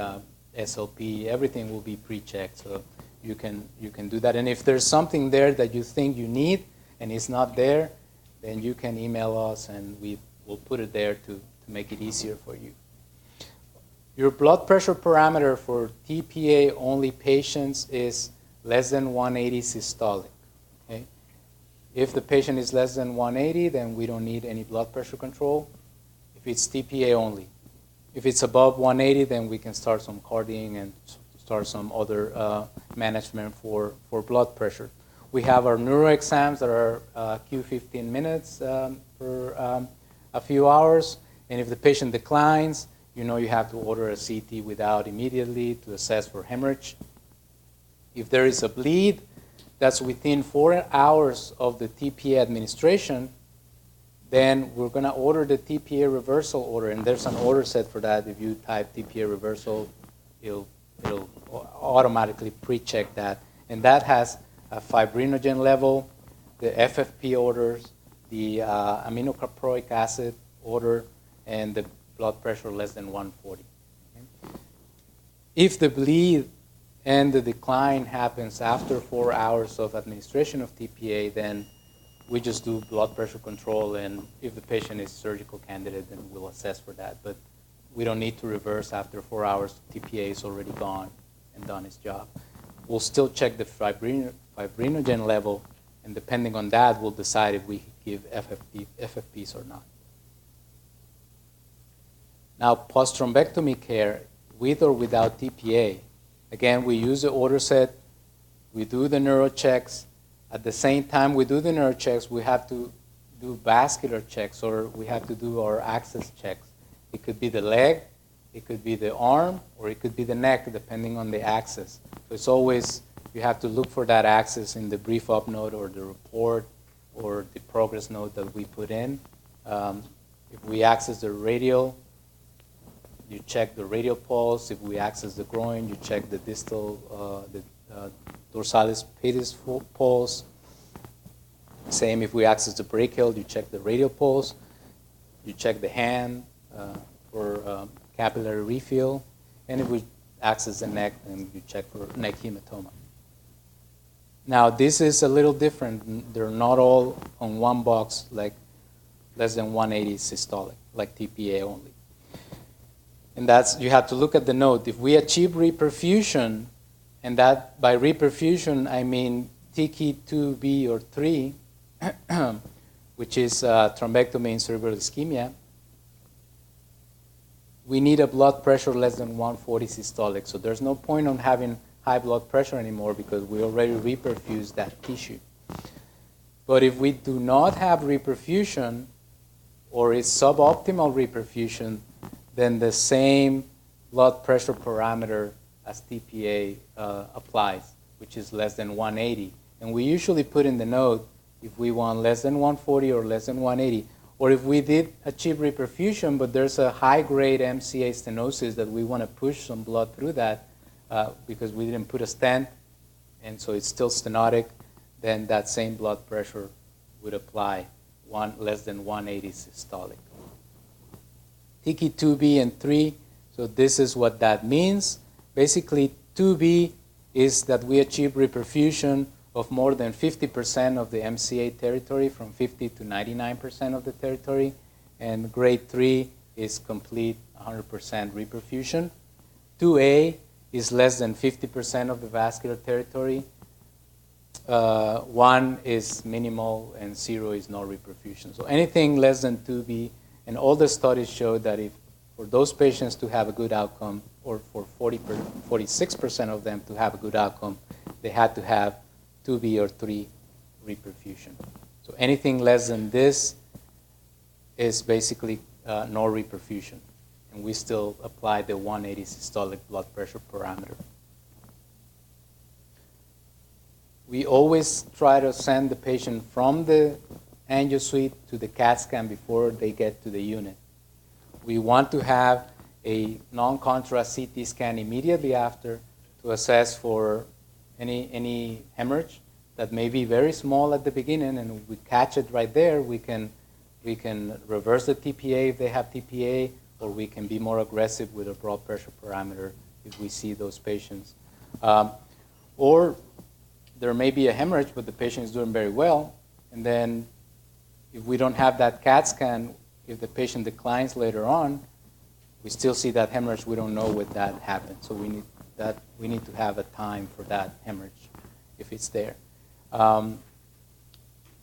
SLP, everything will be pre-checked. So you can do that. And if there's something there that you think you need and it's not there, then you can email us and we will put it there to make it easier for you. Your blood pressure parameter for TPA-only patients is less than 180 systolic. Okay? If the patient is less than 180, then we don't need any blood pressure control. If it's TPA only. If it's above 180, then we can start some carding and start some other management for blood pressure. We have our neuro exams that are Q15 minutes for a few hours. And if the patient declines, you know you have to order a CT without immediately to assess for hemorrhage. If there is a bleed that's within 4 hours of the TPA administration, then we're going to order the TPA reversal order, and there's an order set for that. If you type TPA reversal, it'll automatically pre-check that. And that has a fibrinogen level, the FFP orders, the aminocaproic acid order, and the blood pressure less than 140. Okay? If the bleed and the decline happens after 4 hours of administration of TPA, then we just do blood pressure control, and if the patient is surgical candidate, then we'll assess for that. But we don't need to reverse after 4 hours. TPA is already gone and done its job. We'll still check the fibrinogen level, and depending on that, we'll decide if we give FFPs or not. Now, post-thrombectomy care, with or without TPA, again, we use the order set, we do the neuro checks. At the same time we do the neuro checks, we have to do vascular checks, or we have to do our access checks. It could be the leg, it could be the arm, or it could be the neck, depending on the access. So it's always, you have to look for that access in the brief up note or the report or the progress note that we put in. If we access the radial, you check the radial pulse. If we access the groin, you check the distal, dorsalis pedis pulse. Same if we access the brachial, you check the radial pulse. You check the hand for capillary refill. And if we access the neck, then you check for neck hematoma. Now, this is a little different. They're not all on one box, like less than 180 systolic, like TPA only. And that's, you have to look at the note. If we achieve reperfusion, and that by reperfusion I mean TK 2B or 3, which is thrombectomy in cerebral ischemia, we need a blood pressure less than 140 systolic. So there's no point on having high blood pressure anymore because we already reperfused that tissue. But if we do not have reperfusion, or is suboptimal reperfusion, then the same blood pressure parameter as TPA applies, which is less than 180. And we usually put in the note if we want less than 140 or less than 180, or if we did achieve reperfusion, but there's a high-grade MCA stenosis that we want to push some blood through that because we didn't put a stent, and so it's still stenotic, then that same blood pressure would apply, less than 180 systolic. TK 2B and 3, so this is what that means. Basically, 2B is that we achieve reperfusion of more than 50% of the MCA territory, from 50 to 99% of the territory, and grade 3 is complete 100% reperfusion. 2A is less than 50% of the vascular territory. 1 is minimal, and 0 is no reperfusion. So anything less than 2B, and all the studies show that if for those patients to have a good outcome, or for 46% of them to have a good outcome, they had to have 2B or 3 reperfusion. So anything less than this is basically no reperfusion. And we still apply the 180 systolic blood pressure parameter. We always try to send the patient from the angio suite to the CAT scan before they get to the unit. We want to have a non-contrast CT scan immediately after to assess for any hemorrhage that may be very small at the beginning, and if we catch it right there, we can reverse the TPA if they have TPA, or we can be more aggressive with a blood pressure parameter if we see those patients. Or there may be a hemorrhage, but the patient is doing very well, and then if we don't have that CAT scan, if the patient declines later on, we still see that hemorrhage. We don't know what that happened, so we need to have a time for that hemorrhage if it's there.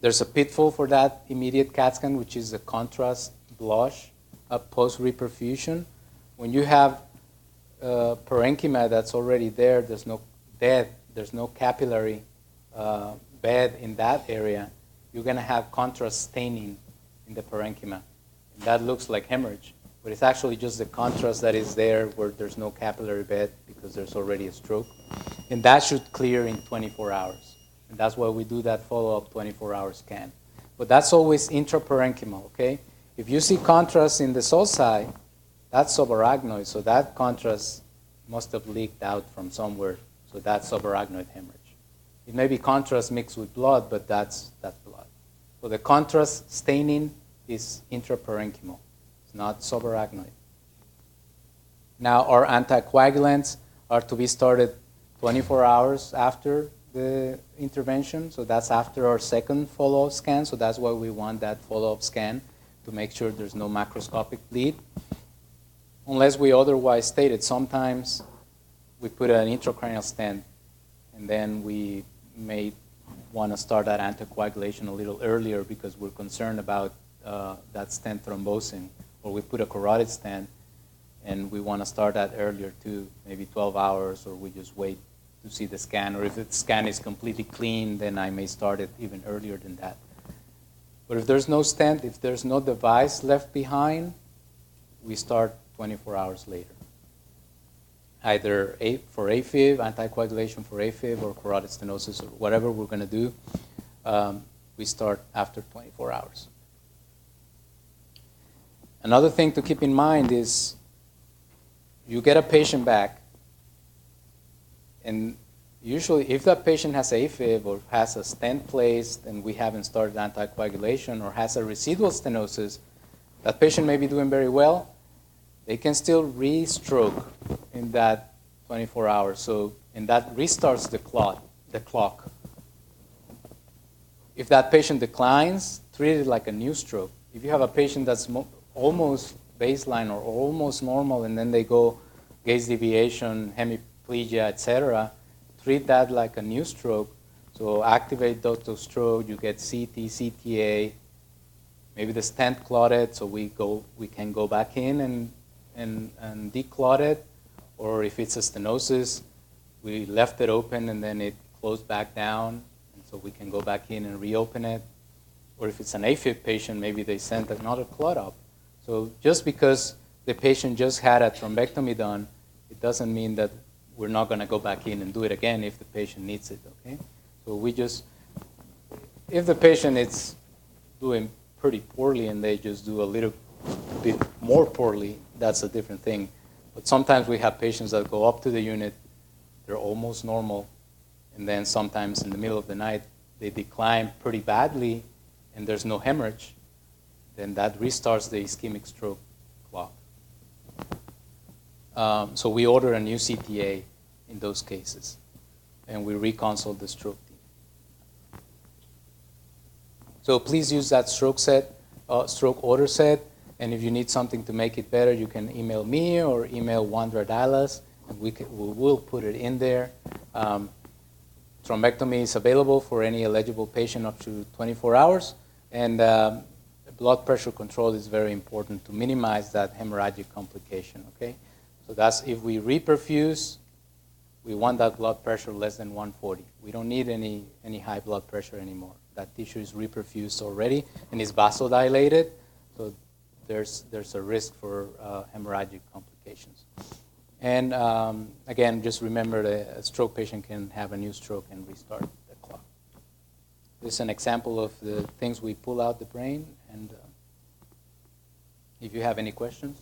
There's a pitfall for that immediate CAT scan, which is a contrast blush post-reperfusion. When you have parenchyma that's already there, there's no bed, there's no capillary bed in that area, you're going to have contrast staining in the parenchyma. And that looks like hemorrhage. but it's actually just the contrast that is there where there's no capillary bed because there's already a stroke. And that should clear in 24 hours. And that's why we do that follow-up 24-hour scan. But that's always intraparenchymal, okay? If you see contrast in the sulci, that's subarachnoid, so that contrast must have leaked out from somewhere, so that's subarachnoid hemorrhage. It may be contrast mixed with blood, but that's blood. So the contrast staining is intraparenchymal. It's not subarachnoid. Now, our anticoagulants are to be started 24 hours after the intervention, so that's after our second follow-up scan, so that's why we want that follow-up scan to make sure there's no macroscopic bleed. Unless we otherwise state it, sometimes we put an intracranial stent, and then we may want to start that anticoagulation a little earlier because we're concerned about that stent thrombosing, or we put a carotid stent, and we want to start that earlier too, maybe 12 hours, or we just wait to see the scan, or if the scan is completely clean, then I may start it even earlier than that. But if there's no stent, if there's no device left behind, we start 24 hours later. Either for AFib, anticoagulation for AFib, or carotid stenosis, or whatever we're going to do, we start after 24 hours. Another thing to keep in mind is you get a patient back, and usually if that patient has AFib or has a stent placed and we haven't started anticoagulation, or has a residual stenosis, that patient may be doing very well. They can still re-stroke in that 24 hours. So, and that restarts the clock. If that patient declines, treat it like a new stroke. If you have a patient that's almost baseline or almost normal, and then they go gaze deviation, hemiplegia, etc., treat that like a new stroke. So activate ductal stroke, you get CT, CTA, maybe the stent clotted, so we can go back in and declot it. Or if it's a stenosis, we left it open and then it closed back down, and so we can go back in and reopen it. Or if it's an AFib patient, maybe they sent another clot up. So just because the patient just had a thrombectomy done, it doesn't mean that we're not going to go back in and do it again if the patient needs it, okay? So we just, if the patient is doing pretty poorly and they just do a little bit more poorly, that's a different thing. But sometimes we have patients that go up to the unit, they're almost normal, and then sometimes in the middle of the night, they decline pretty badly and there's no hemorrhage, then that restarts the ischemic stroke clock. So we order a new CTA in those cases, and we reconsult the stroke team. So please use that stroke order set, and if you need something to make it better, you can email me or email Wandra Dallas, and we will put it in there. Thrombectomy is available for any eligible patient up to 24 hours, and blood pressure control is very important to minimize that hemorrhagic complication, okay? So that's if we reperfuse, we want that blood pressure less than 140. We don't need any high blood pressure anymore. That tissue is reperfused already and is vasodilated, so there's a risk for hemorrhagic complications. And again, just remember that a stroke patient can have a new stroke and restart the clock. This is an example of the things we pull out the brain, and if you have any questions.